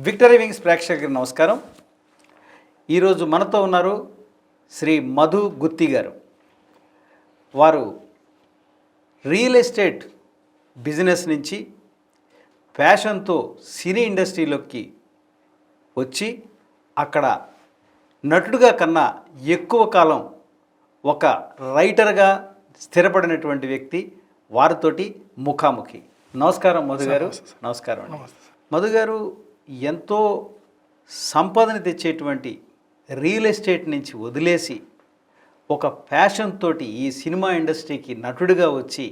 Victory wings ప్రేక్షకులకు నమస్కారం. ఈరోజు మనతో ఉన్నారు శ్రీ మధు గుత్తి గారు. వారు రియల్ ఎస్టేట్ బిజినెస్ నుంచి ప్యాషన్తో సినీ ఇండస్ట్రీలోకి వచ్చి అక్కడ నటుడుగా కన్నా ఎక్కువ కాలం ఒక రైటర్గా స్థిరపడినటువంటి వ్యక్తి. వారితోటి ముఖాముఖి. నమస్కారం మధు గారు. నమస్కారం అండి. మధు గారు ఎంతో సంపదని తెచ్చేటువంటి రియల్ ఎస్టేట్ నుంచి వదిలేసి ఒక ప్యాషన్ తోటి ఈ సినిమా ఇండస్ట్రీకి నటుడిగా వచ్చి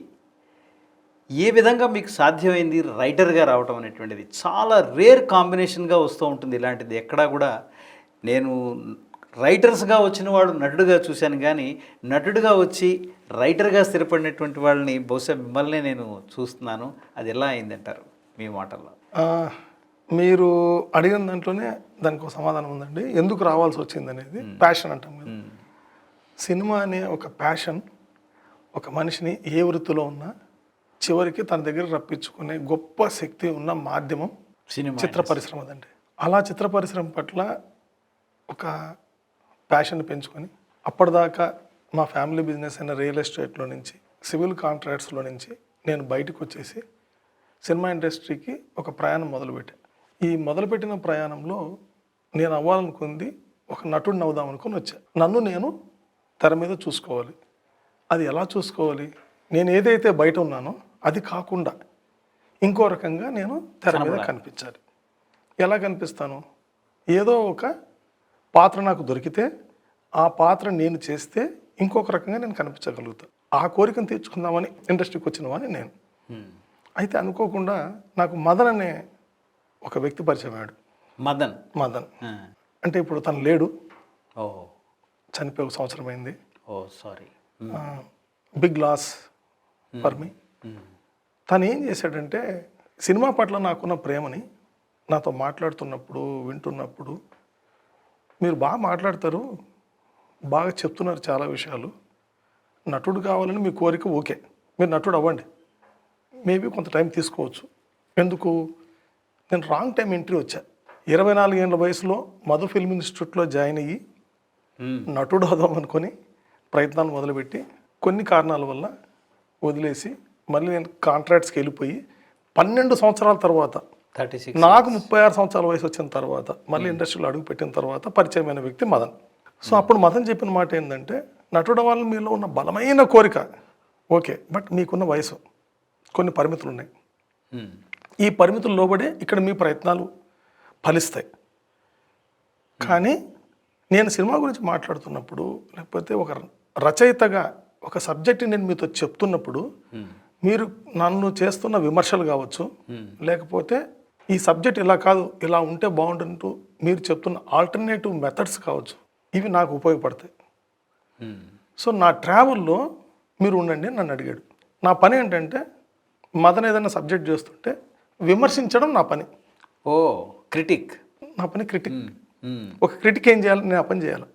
ఏ విధంగా మీకు సాధ్యమైంది రైటర్గా రావటం అనేటువంటిది చాలా రేర్ కాంబినేషన్గా వస్తూ ఉంటుంది. ఇలాంటిది ఎక్కడా కూడా నేను రైటర్స్గా వచ్చిన వాడు నటుడుగా చూశాను, కానీ నటుడుగా వచ్చి రైటర్గా స్థిరపడినటువంటి వాళ్ళని బహుశా మిమ్మల్ని నేను చూస్తున్నాను. అది ఎలా అయిందంటారు మీ మాటల్లో? మీరు అడిగిన దాంట్లోనే దానికి ఒక సమాధానం ఉందండి. ఎందుకు రావాల్సి వచ్చింది అనేది ప్యాషన్ అంటాం కదా. సినిమా అనే ఒక ప్యాషన్ ఒక మనిషిని ఏ వృత్తిలో ఉన్నా చివరికి తన దగ్గర రప్పించుకునే గొప్ప శక్తి ఉన్న మాధ్యమం సినిమా, చిత్ర పరిశ్రమ అండి. అలా చిత్ర పరిశ్రమ పట్ల ఒక ప్యాషన్ పెంచుకొని అప్పటిదాకా మా ఫ్యామిలీ బిజినెస్ అయిన రియల్ ఎస్టేట్లో నుంచి సివిల్ కాంట్రాక్ట్స్లో నుంచి నేను బయటకు వచ్చేసి సినిమా ఇండస్ట్రీకి ఒక ప్రయాణం మొదలుపెట్టాను. ఈ మొదలుపెట్టిన ప్రయాణంలో నేను అవ్వాలనుకుంది ఒక నటుడిని అవుదాం అనుకుని వచ్చా. నన్ను నేను తెర మీద చూసుకోవాలి. అది ఎలా చూసుకోవాలి? నేను ఏదైతే బయట ఉన్నానో అది కాకుండా ఇంకో రకంగా నేను తెర మీద కనిపించాలి. ఎలా కనిపిస్తాను? ఏదో ఒక పాత్ర నాకు దొరికితే ఆ పాత్ర నేను చేస్తే ఇంకొక రకంగా నేను కనిపించగలుగుతాను. ఆ కోరికను తీర్చుకుందామని ఇండస్ట్రీకి వచ్చిన వాడిని నేను. అయితే అనుకోకుండా నాకు మదన్ అనే ఒక వ్యక్తి పరిచయం అయ్యాడు. మదన్ అంటే ఇప్పుడు తను లేడు, చనిపోయి 1 సంవత్సరం అయింది. Sorry, big loss for me. తను ఏం చేశాడంటే సినిమా పట్ల నాకున్న ప్రేమని నాతో మాట్లాడుతున్నప్పుడు వింటున్నప్పుడు, మీరు బాగా మాట్లాడతారు, బాగా చెప్తున్నారు చాలా విషయాలు, నటుడు కావాలని మీ కోరిక ఓకే, మీరు నటుడు అవ్వండి, మేబీ కొంత టైం తీసుకోవచ్చు. ఎందుకు? నేను రాంగ్ టైం ఎంట్రీ వచ్చా. 24 ఏళ్ళ వయసులో మధు ఫిల్మ్ ఇన్స్టిట్యూట్లో జాయిన్ అయ్యి నటుడు అవుదాం అనుకొని ప్రయత్నాలు మొదలుపెట్టి కొన్ని కారణాల వల్ల వదిలేసి మళ్ళీ నేను కాంట్రాక్ట్స్కి వెళ్ళిపోయి 12 సంవత్సరాల తర్వాత 36 నాకు 36 సంవత్సరాల వయసు వచ్చిన తర్వాత మళ్ళీ ఇండస్ట్రీలో అడుగు పెట్టిన తర్వాత పరిచయమైన వ్యక్తి మదన్. సో అప్పుడు మదన్ చెప్పిన మాట ఏంటంటే, నటుడు వాళ్ళ మీలో ఉన్న బలమైన కోరిక ఓకే, బట్ మీకున్న వయసు కొన్ని పరిమితులు ఉన్నాయి. ఈ పరిమితులు లోబడే ఇక్కడ మీ ప్రయత్నాలు ఫలిస్తాయి. కానీ నేను సినిమా గురించి మాట్లాడుతున్నప్పుడు, లేకపోతే ఒక రచయితగా ఒక సబ్జెక్ట్ నేను మీతో చెప్తున్నప్పుడు, మీరు నన్ను చేస్తున్న విమర్శలు కావచ్చు, లేకపోతే ఈ సబ్జెక్ట్ ఇలా కాదు ఇలా ఉంటే బాగుంటుంటూ మీరు చెప్తున్న ఆల్టర్నేటివ్ మెథడ్స్ కావచ్చు, ఇవి నాకు ఉపయోగపడతాయి. సో నా ట్రావెల్లో మీరు ఉండండి నన్ను అడిగాడు. నా పని ఏంటంటే, మదన్ ఏదైనా సబ్జెక్ట్ చేస్తుంటే విమర్శించడం నా పని. క్రిటిక్. నా పని క్రిటిక్. ఒక క్రిటిక్ ఏం చేయాలి? నేను ఆ పని చేయాలి.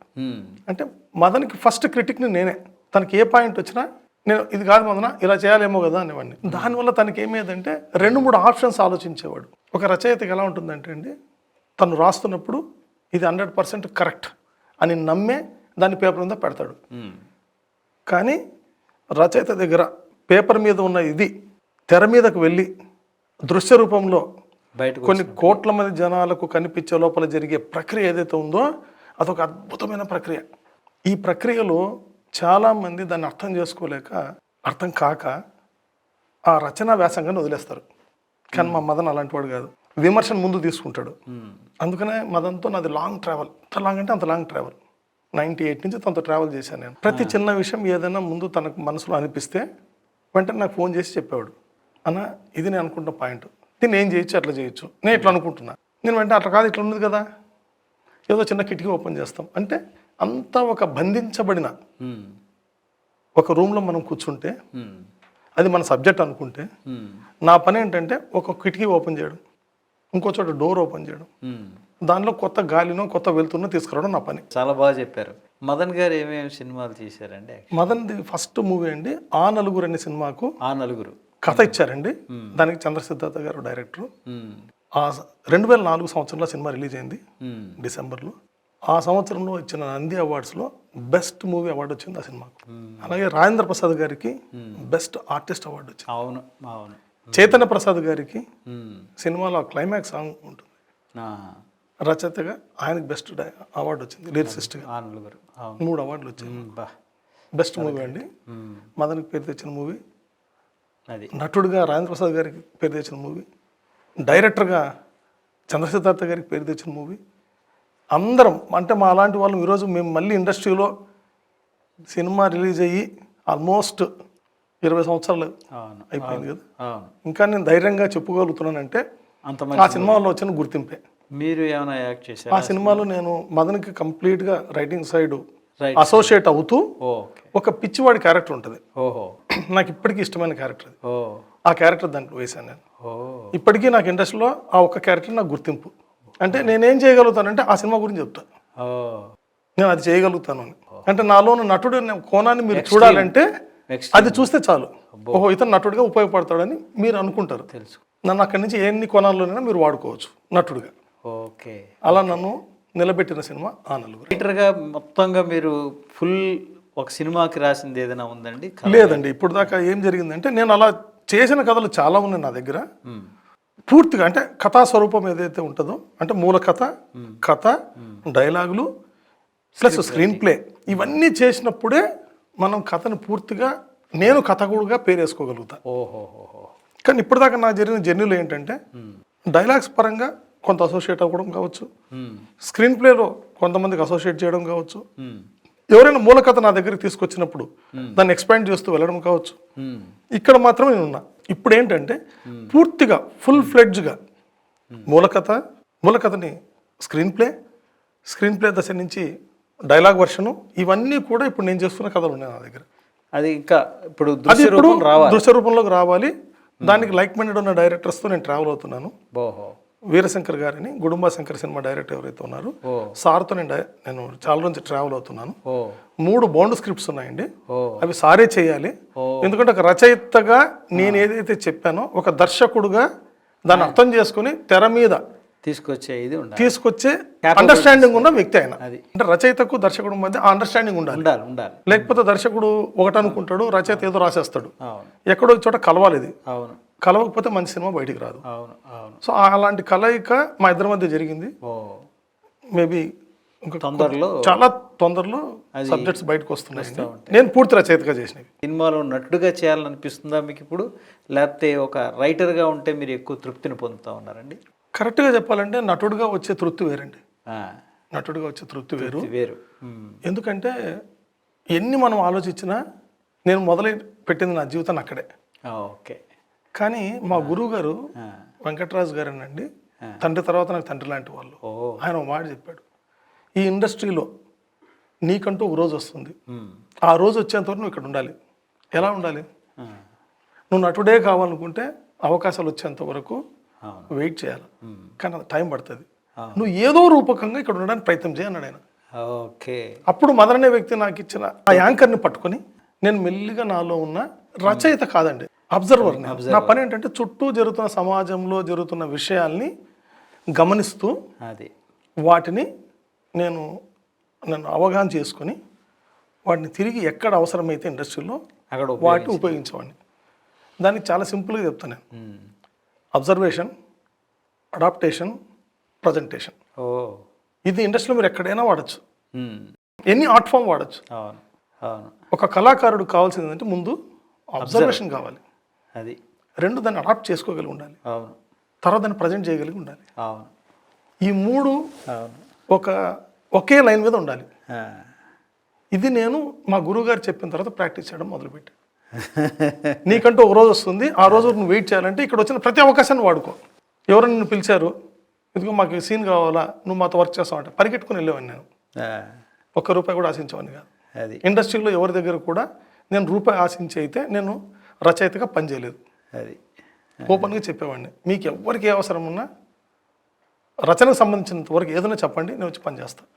అంటే మదన్కి ఫస్ట్ క్రిటిక్ని నేనే. తనకి ఏ పాయింట్ వచ్చినా నేను ఇది కాదు మదన ఇలా చేయాలేమో కదా అనేవాడిని. దానివల్ల తనకి ఏమేదంటే 2-3 ఆప్షన్స్ ఆలోచించేవాడు. ఒక రచయితకి ఎలా ఉంటుందంటే అండి, తను రాస్తున్నప్పుడు ఇది 100% కరెక్ట్ అని నమ్మే దాన్ని పేపర్ మీద పెడతాడు. కానీ రచయిత దగ్గర పేపర్ మీద ఉన్న ఇది తెర మీదకు వెళ్ళి దృశ్య రూపంలో కొన్ని కోట్ల మంది జనాలకు కనిపించే లోపల జరిగే ప్రక్రియ ఏదైతే ఉందో అదొక అద్భుతమైన ప్రక్రియ. ఈ ప్రక్రియలో చాలామంది దాన్ని అర్థం చేసుకోలేక, అర్థం కాక ఆ రచనా వ్యాసంగాన్ని వదిలేస్తారు. కానీ మా మదన్ అలాంటి వాడు కాదు, విమర్శను ముందు తీసుకుంటాడు. అందుకనే మదన్తో నాది లాంగ్ ట్రావెల్. ఎంత లాంగ్ అంటే అంత లాంగ్ ట్రావెల్. 98 నుంచి తనతో ట్రావెల్ చేశాను నేను. ప్రతి చిన్న విషయం ఏదైనా ముందు తనకు మనసులో అనిపిస్తే వెంటనే నాకు ఫోన్ చేసి చెప్పేవాడు, అన్న ఇది నేను అనుకుంటున్న పాయింట్, దీన్ని ఏం చేయొచ్చు, అట్లా చేయొచ్చు, నేను ఇట్లా అనుకుంటున్నా. నేను వెంటనే అట్లా కాదు ఇట్లా ఉంది కదా, ఏదో చిన్న కిటికీ ఓపెన్ చేస్తాం అంటే అంతా ఒక బంధించబడిన ఒక రూమ్లో మనం కూర్చుంటే అది మన సబ్జెక్ట్ అనుకుంటే, నా పని ఏంటంటే ఒక కిటికీ ఓపెన్ చేయడం, ఇంకో చోట డోర్ ఓపెన్ చేయడం, దానిలో కొత్త గాలినో కొత్త వెలుతురునో తీసుకురావడం నా పని. చాలా బాగా చెప్పారు. మదన్ గారు ఏమేమి సినిమాలు చేశారండి? మదన్ది ఫస్ట్ మూవీ అండి ఆ నలుగురు అనే సినిమాకు ఆ నలుగురు కథ ఇచ్చారండి. దానికి చంద్ర సిద్ధార్థ గారు డైరెక్టర్. 2004 సంవత్సరంలో సినిమా రిలీజ్ అయింది డిసెంబర్లో. ఆ సంవత్సరంలో ఇచ్చిన నంది అవార్డ్స్లో బెస్ట్ మూవీ అవార్డు వచ్చింది ఆ సినిమాకు. అలాగే రాజేంద్ర ప్రసాద్ గారికి బెస్ట్ ఆర్టిస్ట్ అవార్డు వచ్చింది. అవును అవును. చైతన్య ప్రసాద్ గారికి సినిమాలో క్లైమాక్స్ సాంగ్ ఉంటుంది, రచయితగా ఆయనకి బెస్ట్ అవార్డు వచ్చింది. లిరిసిస్ట్గా 3 అవార్డులు వచ్చాయి. బెస్ట్ మూవీ అండి. మదన్కి పేరు తెచ్చిన మూవీ, అది నటుడుగా రాజేంద్ర ప్రసాద్ గారికి పేరు తెచ్చిన మూవీ, డైరెక్టర్గా చంద్రశేఖర్ గారికి పేరు తెచ్చిన మూవీ. అందరం అంటే మా అలాంటి వాళ్ళం ఈరోజు మేము మళ్ళీ ఇండస్ట్రీలో సినిమా రిలీజ్ అయ్యి ఆల్మోస్ట్ 20 సంవత్సరాలు అయిపోయింది కదా. ఇంకా నేను ధైర్యంగా చెప్పుకోగలుగుతున్నానంటే ఆ సినిమాలో వచ్చిన గుర్తింపే. మీరు ఏమైనా యాక్ట్ చేశారు ఆ సినిమాలో? నేను మదన్కి కంప్లీట్గా రైటింగ్ సైడ్ అసోసియేట్ అవుతూ ఒక పిచ్చివాడి క్యారెక్టర్ ఉంటుంది. నాకు ఇప్పటికీ ఇష్టమైన క్యారెక్టర్ అది. ఆ క్యారెక్టర్ దాంట్లో వేశాను నేను. ఇప్పటికీ నాకు ఇండస్ట్రీలో ఆ ఒక్క క్యారెక్టర్ నాకు గుర్తింపు. అంటే నేనేం చేయగలుగుతానంటే ఆ సినిమా గురించి చెప్తాను, నేను అది చేయగలుగుతాను అని. అంటే నాలో ఉన్న నటుడు కోణాన్ని మీరు చూడాలంటే అది చూస్తే చాలు, ఓహో ఇతను నటుడిగా ఉపయోగపడతాడని మీరు అనుకుంటారు. తెలుసు. నన్ను అక్కడి నుంచి ఎన్ని కోణాల్లోనైనా మీరు వాడుకోవచ్చు నటుడిగా. ఓకే. అలా నన్ను నిలబెట్టిన సినిమా ఆ నలుగురు. రైటర్గా మొత్తంగా మీరు ఫుల్ ఒక సినిమాకి రాసింది ఏదైనా ఉందండి? లేదండి, ఇప్పుడు దాకా ఏం జరిగిందంటే నేను అలా చేసిన కథలు చాలా ఉన్నాయి నా దగ్గర. పూర్తిగా అంటే కథా స్వరూపం ఏదైతే ఉంటుందో, అంటే మూల కథ, కథ, డైలాగులు ప్లస్ స్క్రీన్ ప్లే, ఇవన్నీ చేసినప్పుడే మనం కథను పూర్తిగా నేను కథకుడుగా పేరేసుకోగలుగుతా. కానీ ఇప్పటిదాకా నాకు జరిగిన జర్నీలో ఏంటంటే డైలాగ్స్ పరంగా కొంత అసోసియేట్ అవ్వడం కావచ్చు, స్క్రీన్ ప్లేలో కొంతమందికి అసోసియేట్ చేయడం కావచ్చు, ఎవరైనా మూల కథ నా దగ్గరికి తీసుకొచ్చినప్పుడు దాన్ని ఎక్స్పాండ్ చేస్తూ వెళ్ళడం కావచ్చు. ఇక్కడ మాత్రం నేను ఉన్నా. ఇప్పుడు ఏంటంటే పూర్తిగా ఫుల్ ఫ్లెడ్జ్గా మూలకథని స్క్రీన్ ప్లే దశ నుంచి డైలాగ్ వర్షను, ఇవన్నీ కూడా ఇప్పుడు నేను చేస్తున్న కథలు ఉన్నాయి నా దగ్గర. అది ఇంకా ఇప్పుడు దృశ్య రూపంలోకి రావాలి. దానికి లైక్ మైండెడ్ ఉన్న డైరెక్టర్స్తో నేను ట్రావెల్ అవుతున్నాను. వీరశంకర్ గారిని, గుడుంబ శంకర్ సినిమా డైరెక్టర్ ఎవరైతే ఉన్నారో సార్తో నేను చాలా నుంచి ట్రావెల్ అవుతున్నాను. 3 బౌండ్ స్క్రిప్ట్స్ ఉన్నాయండి, అవి సారే చేయాలి. ఎందుకంటే ఒక రచయితగా నేను ఏదైతే చెప్పానో ఒక దర్శకుడుగా దాన్ని అర్థం చేసుకుని తెర మీద తీసుకొచ్చే అండర్స్టాండింగ్ ఉన్న వ్యక్తి ఆయన. అంటే రచయితకు దర్శకుడు మధ్య ఆ అండర్స్టాండింగ్ ఉండాలి. లేకపోతే దర్శకుడు ఒకటి అనుకుంటాడు, రచయిత ఏదో రాసేస్తాడు. ఎక్కడో చోట కలవాలి. ఇది కలవకపోతే మంచి సినిమా బయటికి రాదు. సో అలాంటి కలయిక మా ఇద్దరి మధ్య జరిగింది. మేబీ చాలా తొందరలో సబ్జెక్ట్స్ బయటకు వస్తున్నాయి. నేను పూర్తి రచయితగా చేసినవి. సినిమాలో నటుడుగా చేయాలనిపిస్తుందా మీకు ఇప్పుడు, లేకపోతే ఒక రైటర్గా ఉంటే మీరు ఎక్కువ తృప్తిని పొందుతూ ఉన్నారండి? కరెక్ట్గా చెప్పాలంటే నటుడుగా వచ్చే తృప్తి వేరండి. నటుడుగా వచ్చే తృప్తి వేరు. ఎందుకంటే ఎన్ని మనం ఆలోచించినా నేను మొదలు పెట్టింది నా జీవితాన్ని అక్కడే. ఓకే. కానీ మా గురువు గారు వెంకటరాజు గారు అండి, తండ్రి తర్వాత నాకు తండ్రి లాంటి వాళ్ళు. ఆయన ఒక మాట చెప్పాడు, ఈ ఇండస్ట్రీలో నీకంటూ ఒక రోజు వస్తుంది, ఆ రోజు వచ్చేంతవరకు నువ్వు ఇక్కడ ఉండాలి. ఎలా ఉండాలి? నువ్వు నటుడే కావాలనుకుంటే అవకాశాలు వచ్చేంత వరకు వెయిట్ చేయాలి, కానీ అది టైం పడుతుంది. నువ్వు ఏదో రూపకంగా ఇక్కడ ఉండడానికి ప్రయత్నం చేయన్నాడు ఆయన. ఓకే. అప్పుడు మదర్ అనే వ్యక్తి నాకు ఇచ్చిన ఆ యాంకర్ని పట్టుకొని నేను మెల్లిగా నాలో ఉన్న రచయిత కాదండి, అబ్జర్వర్. నా పని ఏంటంటే చుట్టూ జరుగుతున్న సమాజంలో జరుగుతున్న విషయాల్ని గమనిస్తూ వాటిని నన్ను అవగాహన చేసుకొని వాటిని తిరిగి ఎక్కడ అవసరమైతే ఇండస్ట్రీలో వాటిని ఉపయోగించేవాడిని. దానికి చాలా సింపుల్గా చెప్తాను నేను. Observation, adaptation, presentation. ఇది ఇండస్ట్రీలో మీరు ఎక్కడైనా వాడచ్చు, ఎన్ని ఆర్ట్ ఫామ్ వాడచ్చు. ఒక కళాకారుడు కావాల్సింది ఏంటంటే ముందు అబ్జర్వేషన్ కావాలి, అది 2 దాన్ని అడాప్ట్ చేసుకోగలిగి ఉండాలి, తర్వాత దాన్ని ప్రజెంట్ చేయగలిగి ఉండాలి. ఈ 3 ఒకే లైన్ మీద ఉండాలి. ఇది నేను మా గురువు గారు చెప్పిన తర్వాత ప్రాక్టీస్ చేయడం మొదలుపెట్టాను. నీకంటూ ఒక రోజు వస్తుంది, ఆ రోజు నువ్వు వెయిట్ చేయాలంటే ఇక్కడ వచ్చిన ప్రతి అవకాశాన్ని వాడుకో. ఎవరైనా నిన్ను పిలిచారు, ఇదిగో మాకు ఈ సీన్ కావాలా, నువ్వు మాతో వర్క్ చేస్తావంటే పరిగెట్టుకుని వెళ్ళేవాడిని. నేను ₹1 కూడా ఆశించేవాడిని కాదు. ఇండస్ట్రీలో ఎవరి దగ్గర కూడా నేను రూపాయి ఆశించి అయితే నేను రచయితగా పనిచేయలేదు. ఓపెన్గా చెప్పేవాడిని, మీకు ఎవరికి ఏ అవసరం ఉన్నా రచనకు సంబంధించినంత వరకు ఏదైనా చెప్పండి, నేను వచ్చి పని చేస్తాను.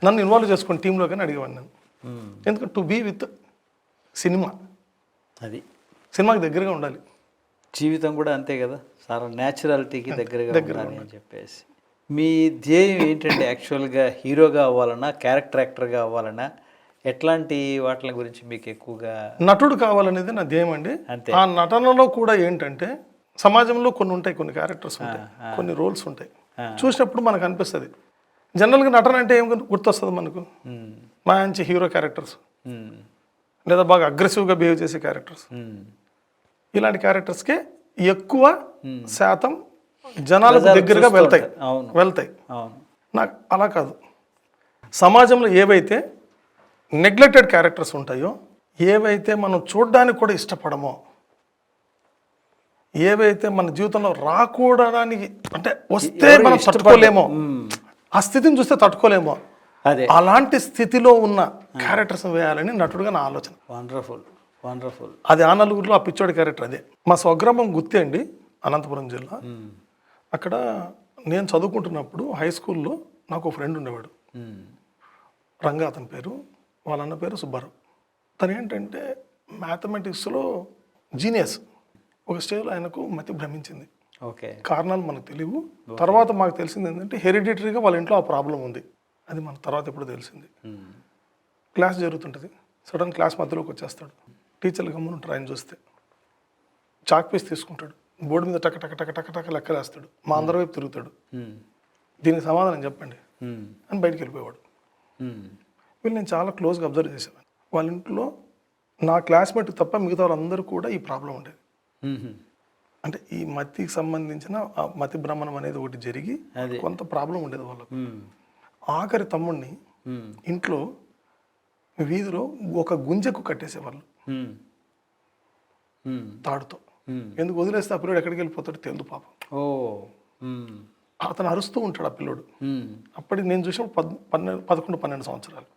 నన్ను ఇన్వాల్వ్ చేసుకుని టీంలో కానీ అడిగేవాడిని నేను. ఎందుకంటే టు బీ విత్ సినిమా, సినిమాకి దగ్గరగా ఉండాలి. జీవితం కూడా అంతే కదా. చాలా న్యాచురాలిటీకి దగ్గరగా ఉండాలి అని చెప్పేసి. మీ ధ్యేయం ఏంటంటే యాక్చువల్గా హీరోగా అవ్వాలన్నా క్యారెక్టర్ యాక్టర్గా అవ్వాలన్నా ఎట్లాంటి వాటి గురించి మీకు ఎక్కువగా? నటుడు కావాలనేది నా ధ్యేయం అండి. అంతే. ఆ నటనలో కూడా ఏంటంటే సమాజంలో కొన్ని ఉంటాయి, కొన్ని క్యారెక్టర్స్ ఉంటాయి, కొన్ని రోల్స్ ఉంటాయి. చూసినప్పుడు మనకు అనిపిస్తుంది. జనరల్గా నటన అంటే ఏం గుర్తొస్తుంది మనకు? మంచి హీరో క్యారెక్టర్స్, లేదా బాగా అగ్రెసివ్గా బిహేవ్ చేసే క్యారెక్టర్స్. ఇలాంటి క్యారెక్టర్స్కే ఎక్కువ శాతం జనాలకు దగ్గరగా వెళ్తాయి. నాకు అలా కాదు. సమాజంలో ఏవైతే నెగ్లెక్టెడ్ క్యారెక్టర్స్ ఉంటాయో, ఏవైతే మనం చూడడానికి కూడా ఇష్టపడమో, ఏవైతే మన జీవితంలో రాకూడడానికి అంటే వస్తే మనం తట్టుకోలేమో, ఆ స్థితిని చూస్తే తట్టుకోలేమో, అలాంటి స్థితిలో ఉన్న క్యారెక్టర్స్ వేయాలని నటుడుగా నా ఆలోచన. Wonderful, wonderful. అది ఆ నలుగురిలో ఆ పిచ్చోడి క్యారెక్టర్ అదే. మా స్వగ్రామం గుత్తి అండి, అనంతపురం జిల్లా. అక్కడ నేను చదువుకుంటున్నప్పుడు హై స్కూల్లో నాకు ఒక ఫ్రెండ్ ఉండేవాడు, రంగా అతని పేరు. వాళ్ళ అన్న పేరు సుబ్బారావు. తను ఏంటంటే మ్యాథమెటిక్స్లో జీనియస్. ఒక స్టేజ్లో ఆయనకు మతి భ్రమించింది. ఓకే. కారణాలు మనకు తెలియవు. తర్వాత మాకు తెలిసింది ఏంటంటే హెరిడిటరీగా వాళ్ళ ఇంట్లో ఆ ప్రాబ్లం ఉంది. అది మన తర్వాత ఎప్పుడు తెలిసింది. క్లాస్ జరుగుతుంటుంది, సడన్ క్లాస్ మధ్యలోకి వచ్చేస్తాడు. టీచర్లు గమ్మునుంటారు ఆయన చూస్తే. చాక్ పీస్ తీసుకుంటాడు, బోర్డు మీద టక టక టక టక టక లెక్కలేస్తాడు. మా అందరి వైపు తిరుగుతాడు. దీనికి సమాధానం చెప్పండి అని బయటికి వెళ్ళిపోయేవాడు. వీళ్ళు నేను చాలా క్లోజ్గా అబ్జర్వ్ చేసేవాడిని. వాళ్ళ ఇంట్లో నా క్లాస్మేట్ తప్ప మిగతా వాళ్ళందరూ కూడా ఈ ప్రాబ్లం ఉండేది. అంటే ఈ మతికి సంబంధించిన మతి భ్రమణం అనేది ఒకటి జరిగి కొంత ప్రాబ్లం ఉండేది వాళ్ళకు. ఆఖరి తమ్ముడిని ఇంట్లో వీధిలో ఒక గుంజకు కట్టేసేవాళ్ళు తాడుతో. ఎందుకు వదిలేస్తే ఆ పిల్లడు ఎక్కడికి వెళ్ళిపోతాడు తెలియదు పాపం. అతను అరుస్తూ ఉంటాడు ఆ పిల్లోడు. అప్పటికి నేను చూసినప్పుడు 11-12 సంవత్సరాలు.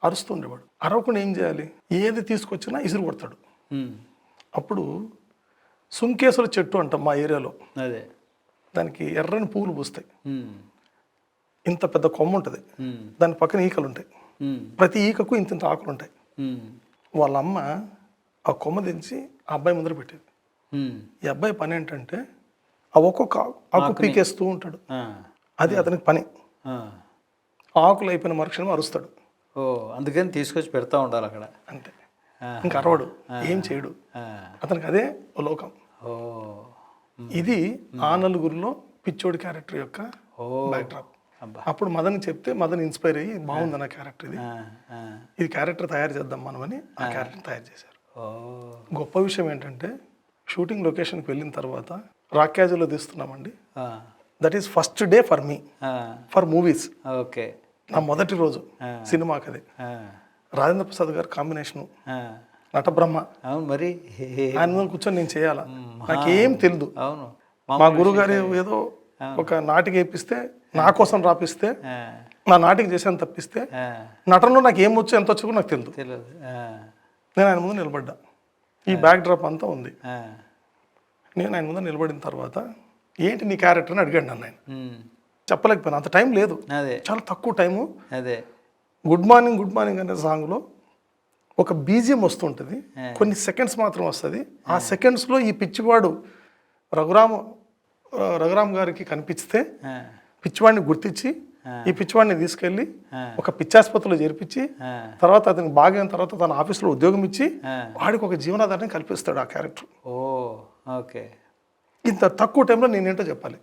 అరుస్తూ ఉండేవాడు. అరవకుండా ఏం చేయాలి? ఏది తీసుకొచ్చినా ఇసురు కొడతాడు. అప్పుడు సుంకేసుల చెట్టు అంటాం మా ఏరియాలో. అదే, దానికి ఎర్రని పువ్వులు పూస్తాయి. ఇంత పెద్ద కొమ్మ ఉంటుంది, దాని పక్కన ఈకలు ఉంటాయి. ప్రతి ఈకకు ఇంత ఆకులు ఉంటాయి. వాళ్ళ అమ్మ ఆ కొమ్మ దించి ఆ అబ్బాయి ముందర పెట్టేది. ఈ అబ్బాయి పని ఏంటంటే ఆ ఒక్కొక్క ఆకు పీకేస్తూ ఉంటాడు. అది అతనికి పని. ఆకులు అయిపోయిన మరుక్షణం అరుస్తాడు. అందుకని తీసుకొచ్చి పెడతా ఉండాలి అక్కడ. అంతే, ఇంకా అరవడు, ఏం చేయడు. అతనికి అదే లోకం. ఇది ఆ నలుగురిలో పిచ్చోడి క్యారెక్టర్ యొక్క బ్యాక్డ్రాప్. అప్పుడు మదన్ చెప్తే మదన్ ఇన్స్పైర్ అయ్యి బాగుంది నా క్యారెక్టర్, ఇది క్యారెక్టర్ తయారు చేద్దాం మనమని ఆ క్యారెక్టర్ తయారు చేశారు. గొప్ప విషయం ఏంటంటే షూటింగ్ లొకేషన్కి వెళ్ళిన తర్వాత రాక్యాజులో తీస్తున్నామండి. That is first day for me, for movies. Okay. నా మొదటి రోజు సినిమాకి అది. రాజేంద్ర ప్రసాద్ గారు కాంబినేషను, నటబ్రహ్మ. అవును, మరి ఆయన ముందు కూర్చొని నేను చేయాలా, నాకేం తెలియదు. అవును, మా గురుగారు ఏదో ఒక నాటిక వేపిస్తే నా కోసం రాపిస్తే నా నాటిక చేసాను తప్పిస్తే నటనలో నాకు ఏం వచ్చో ఎంత వచ్చో నాకు తెలియదు. నేను ఆయన ముందు నిలబడ్డా. ఈ బ్యాక్ డ్రాప్ అంతా ఉంది. నేను ఆయన ముందు నిలబడిన తర్వాత ఏంటి నీ క్యారెక్టర్ అని అడిగాడు నన్ను. ఆయన చెప్పలేకపోయినా, అంత టైం లేదు, చాలా తక్కువ టైము. అదే గుడ్ మార్నింగ్ గుడ్ మార్నింగ్ అనే సాంగ్లో ఒక బీజిఎం వస్తుంటుంది, కొన్ని సెకండ్స్ మాత్రం వస్తుంది. ఆ సెకండ్స్లో ఈ పిచ్చివాడు రఘురామ్ గారికి కనిపిస్తే పిచ్చివాడిని గుర్తించి ఈ పిచ్చివాడిని తీసుకెళ్ళి ఒక పిచ్చాసుపత్రిలో చేర్పించి తర్వాత అతనికి బాగైన తర్వాత తన ఆఫీస్లో ఉద్యోగం ఇచ్చి వాడికి ఒక జీవనాధారాన్ని కల్పిస్తాడు ఆ క్యారెక్టర్. ఓకే. ఇంత తక్కువ టైంలో నేనేంటో చెప్పాలి.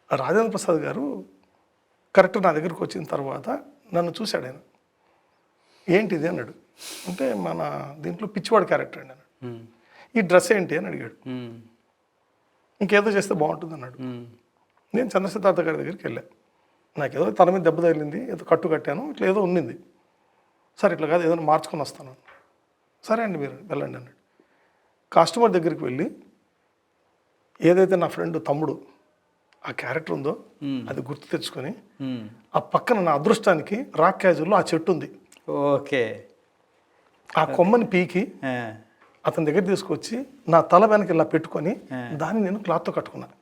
రాజేంద్ర ప్రసాద్ గారు కరెక్ట్ నా దగ్గరికి వచ్చిన తర్వాత నన్ను చూశాడు. ఆయన ఏంటిది అన్నాడు. అంటే మన దీంట్లో పిచ్చివాడు క్యారెక్టర్ అండి అన్నాడు. ఈ డ్రెస్ ఏంటి అని అడిగాడు. ఇంకేదో చేస్తే బాగుంటుంది అన్నాడు. నేను చంద్రసిద్ధార్థ గారి దగ్గరికి వెళ్ళాను. నాకేదో తన మీద దెబ్బ తగిలింది, ఏదో కట్టు కట్టాను, ఇట్లా ఏదో ఉన్నింది. సరే ఇట్లా కాదు, ఏదైనా మార్చుకొని వస్తాను. సరే అండి మీరు వెళ్ళండి అన్నాడు. కస్టమర్ దగ్గరికి వెళ్ళి ఏదైతే నా ఫ్రెండ్ తమ్ముడు ఆ క్యారెక్టర్ ఉందో అది గుర్తు తెచ్చుకొని ఆ పక్కన నా అదృష్టానికి రాక్ క్యాజువల్లో ఆ చెట్టు ఉంది. ఓకే. ఆ కొమ్మని పీకి అతని దగ్గర తీసుకొచ్చి నా తల వెనక ఇలా పెట్టుకొని దాన్ని నేను క్లాత్తో కట్టుకున్నాను.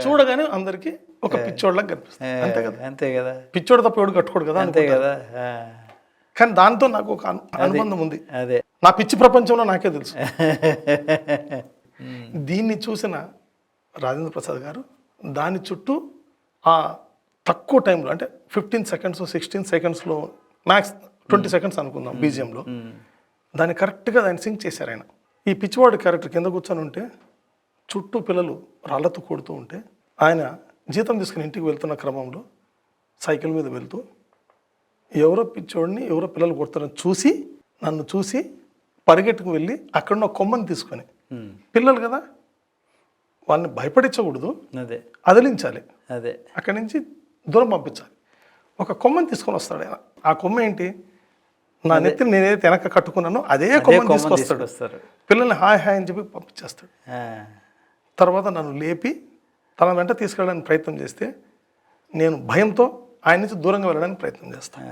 చూడగానే అందరికి ఒక పిచ్చోడ్లాగా కనిపిస్తుంది. అంతే కదా, అంతే కదా. పిచ్చోడు తప్ప ఎవడు కట్టుకోడు కదా, అంతే కదా. కానీ దాంతో నాకు ఒక అనుబంధం ఉంది. అదే నా పిచ్చి ప్రపంచంలో నాకే తెలుసు. దీన్ని చూసిన రాజేంద్ర ప్రసాద్ గారు దాని చుట్టూ ఆ తక్కువ టైంలో అంటే 15 సెకండ్స్ 16 సెకండ్స్లో మ్యాక్స్ 20 సెకండ్స్ అనుకుందాం బీజిఎంలో దాన్ని కరెక్ట్గా దాన్ని సింక్ చేశారు ఆయన. ఈ పిచ్చివాడు క్యారెక్టర్ కింద కూర్చొని ఉంటే చుట్టూ పిల్లలు రాళ్లతో కొడుతూ ఉంటే ఆయన జీతం తీసుకుని ఇంటికి వెళ్తున్న క్రమంలో సైకిల్ మీద వెళ్తూ ఎవరో పిచ్చోడిని ఎవరో పిల్లలు కొడతారని చూసి నన్ను చూసి పరిగెట్టుకు వెళ్ళి అక్కడున్న కొమ్మని తీసుకొని పిల్లలు కదా వాళ్ళని భయపడించకూడదు, అదే అదిలించాలి, అదే అక్కడి నుంచి దూరం పంపించాలి. ఒక కొమ్మని తీసుకొని వస్తాడు ఆయన. ఆ కొమ్మ ఏంటి, నా నెత్తిని నేనైతే వెనక కట్టుకున్నానో అదే కొమ్మని తీసుకొస్తాడు. పిల్లల్ని హాయ్ హాయ్ అని చెప్పి పంపించేస్తాడు. తర్వాత నన్ను లేపి తన వెంట తీసుకెళ్ళడానికి ప్రయత్నం చేస్తే నేను భయంతో ఆయన నుంచి దూరంగా వెళ్ళడానికి ప్రయత్నం చేస్తాను.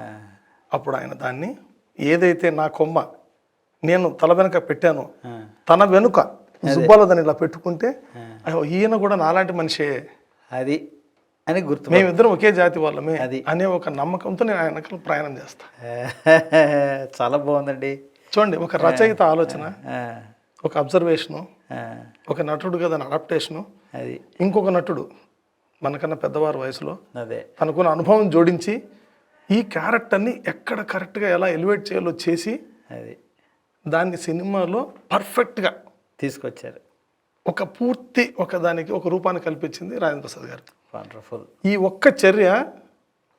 అప్పుడు ఆయన దాన్ని ఏదైతే నా కొమ్మ నేను తల వెనుక పెట్టానో తన వెనుక జుబ్బాలో దాన్ని ఇలా పెట్టుకుంటే ఈయన కూడా నాలాంటి మనిషే అది అని గుర్తు, మేమిద్దరం ఒకే జాతి వాళ్ళమే అది అనే ఒక నమ్మకంతో నేను ఆయన వెనకాల ప్రయాణం చేస్తాను. చాలా బాగుందండి. చూడండి, ఒక రచయిత ఆలోచన, ఒక అబ్జర్వేషను, ఒక నటుడుగా దాని అడాప్టేషను, అది ఇంకొక నటుడు మనకన్నా పెద్దవారి వయసులో అదే తనకున్న అనుభవం జోడించి ఈ క్యారెక్టర్ని ఎక్కడ కరెక్ట్గా ఎలా ఎలివేట్ చేయాలో చేసి అది దాన్ని సినిమాలో పర్ఫెక్ట్గా తీసుకొచ్చారు. ఒక పూర్తి ఒక దానికి ఒక రూపాన్ని కల్పించింది రాజేంద్ర ప్రసాద్ గారు. వండర్ఫుల్. ఈ ఒక్క చర్య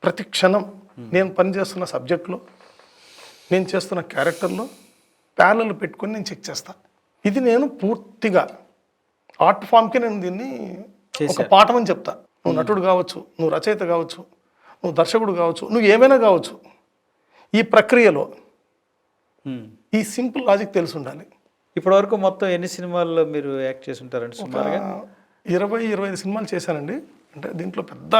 ప్రతి క్షణం నేను పనిచేస్తున్న సబ్జెక్ట్లో నేను చేస్తున్న క్యారెక్టర్లో ప్యానల్ పెట్టుకొని నేను చెక్ చేస్తాను. ఇది నేను పూర్తిగా ఆర్ట్ ఫామ్కి నేను దీన్ని ఒక పాఠం అని చెప్తా. నువ్వు నటుడు కావచ్చు, నువ్వు రచయిత కావచ్చు, నువ్వు దర్శకుడు కావచ్చు, నువ్వు ఏమైనా కావచ్చు, ఈ ప్రక్రియలో ఈ సింపుల్ లాజిక్ తెలిసి ఉండాలి. ఇప్పటివరకు మొత్తం ఎన్ని సినిమాల్లో మీరు యాక్ట్ చేసి ఉంటారండి? సుమారుగా 20-25 సినిమాలు చేశానండి. అంటే దీంట్లో పెద్ద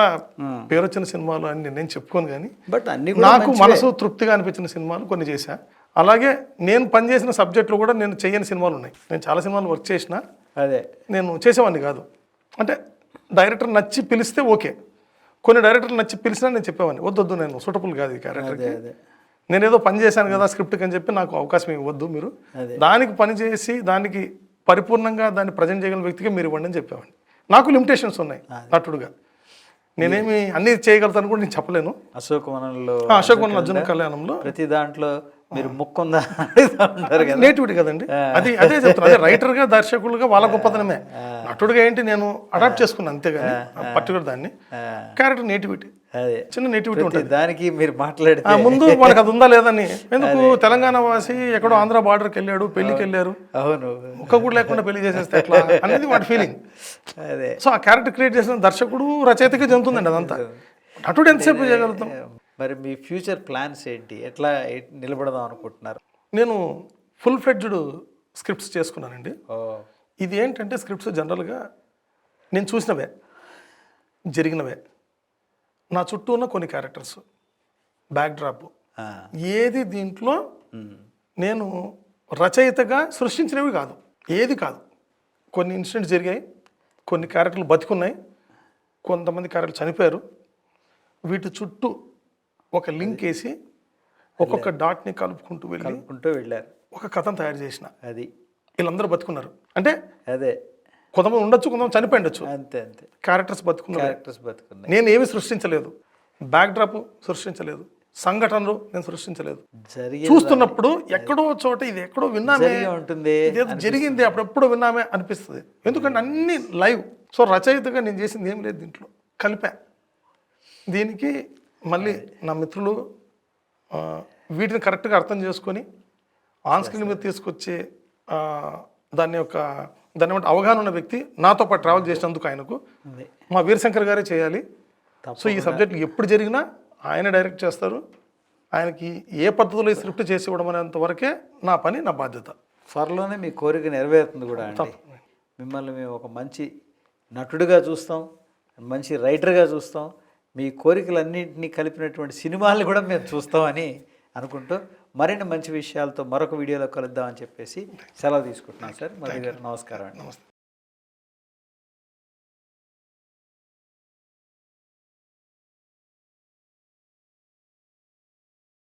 పేరు వచ్చిన సినిమాలు అని నేను చెప్పుకోను, కానీ బట్ అన్ని నాకు మనసు తృప్తిగా అనిపించిన సినిమాలు కొన్ని చేశా. అలాగే నేను పనిచేసిన సబ్జెక్టులు కూడా నేను చేయని సినిమాలు ఉన్నాయి. నేను చాలా సినిమాలు వర్క్ చేసిన, అదే నేను చేసేవాడిని కాదు. అంటే డైరెక్టర్ నచ్చి పిలిస్తే ఓకే, కొన్ని డైరెక్టర్లు నచ్చి పిలిచినా నేను చెప్పేవాడిని వద్దు నేను సూటబుల్ కాదు ఈ క్యారెక్టర్కి, నేను ఏదో పని చేశాను కదా స్క్రిప్ట్కి అని చెప్పి నాకు అవకాశం ఇవ్వద్దు, మీరు దానికి పని చేసి దానికి పరిపూర్ణంగా దాన్ని ప్రజెంట్ చేయగల వ్యక్తిగా మీరు ఇవ్వండి అని చెప్పేవాడిని. నాకు లిమిటేషన్స్ ఉన్నాయి నటుడుగా, నేనేమి అన్ని చేయగలుగుతాను కూడా నేను చెప్పలేను. అశోక్ వనంలో అర్జున కళ్యాణంలో ప్రతి దాంట్లో మీరు ముక్కుందా నేటివిటీ కదండి, అది అదే చెప్తాను. అదే రైటర్గా దర్శకులుగా వాళ్ళ గొప్పతనమే. నటుడుగా ఏంటి నేను అడాప్ట్ చేసుకున్నాను అంతేగాని పర్టికులర్ దాన్ని. క్యారెక్టర్ నేటివిటీ, చిన్న నేటివిటీ ఉంటుంది దానికి. మీరు మాట్లాడితే ముందు మనకు అది ఉందా లేదని, ఎందుకు తెలంగాణ వాసి ఎక్కడో ఆంధ్ర బార్డర్కి వెళ్ళాడు, పెళ్లికి వెళ్ళారు, అవును ఒక్క కూడా లేకుండా పెళ్లి చేసేస్తే ఎట్లా అనేది వాటి ఫీలింగ్. అదే సో ఆ క్యారెక్టర్ క్రియేట్ చేసిన దర్శకుడు రచయితకి చెందుతుందండి అదంతా. నటుడు ఎంతసేపు చేయగలుగుతాం. మరి మీ ఫ్యూచర్ ప్లాన్స్ ఏంటి, ఎట్లా నిలబడదాం అనుకుంటున్నారు? నేను ఫుల్ ఫ్లెడ్జ్డ్ స్క్రిప్ట్స్ చేసుకున్నానండి. ఇది ఏంటంటే స్క్రిప్ట్స్ జనరల్గా నేను చూసినవే, జరిగినవే, నా చుట్టూ ఉన్న కొన్ని క్యారెక్టర్స్, బ్యాక్డ్రాప్, ఏది దీంట్లో నేను రచయితగా సృష్టించినవి కాదు, ఏది కాదు. కొన్ని ఇన్సిడెంట్స్ జరిగాయి, కొన్ని క్యారెక్టర్లు బతికున్నాయి, కొంతమంది క్యారెక్టర్లు చనిపోయారు. వీటి చుట్టూ ఒక లింక్ వేసి ఒక్కొక్క డాట్ని కలుపుకుంటూ వెళ్ళారు, ఒక కథను తయారు చేసిన. అది వీళ్ళందరూ బతుకున్నారు అంటే అదే కొంతమంది ఉండొచ్చు, కొంతమంది చనిపోయి ఉండొచ్చు, అంతే అంతే. క్యారెక్టర్స్ బతుకున్నారు. నేను ఏమి సృష్టించలేదు, బ్యాక్డ్రాప్ సృష్టించలేదు, సంఘటనలు నేను సృష్టించలేదు. చూస్తున్నప్పుడు ఎక్కడో చోట ఇది ఎక్కడో విన్నామే ఉంటుంది, జరిగింది అప్పుడెప్పుడో విన్నామే అనిపిస్తుంది. ఎందుకంటే అన్ని లైవ్. సో రచయితగా నేను చేసింది ఏం లేదు, దీంట్లో కలిపా. దీనికి మళ్ళీ నా మిత్రులు వీటిని కరెక్ట్గా అర్థం చేసుకొని ఆన్ స్క్రీన్ మీద తీసుకొచ్చే దాని అవగాహన ఉన్న వ్యక్తి నాతో పాటు ట్రావెల్ చేసినందుకు ఆయనకు మా వీరశంకర్ గారే చేయాలి. సో ఈ సబ్జెక్టులు ఎప్పుడు జరిగినా ఆయన డైరెక్ట్ చేస్తారు. ఆయనకి ఏ పద్ధతిలో ఈ స్క్రిప్ట్ చేసి ఇవ్వడం అనేంత వరకే నా పని, నా బాధ్యత. త్వరలోనే మీ కోరిక నెరవేరుతుంది కూడా అండి. మిమ్మల్ని మేము ఒక మంచి నటుడిగా చూస్తాం, మంచి రైటర్గా చూస్తాం, మీ కోరికలన్నింటినీ కలిపినటువంటి సినిమాలు కూడా మేము చూస్తామని అనుకుంటూ మరిన్ని మంచి విషయాలతో మరొక వీడియోలో కలుద్దామని చెప్పేసి సెలవు తీసుకుంటున్నాను సార్. మధు గారు నమస్కారం అండి. నమస్తే.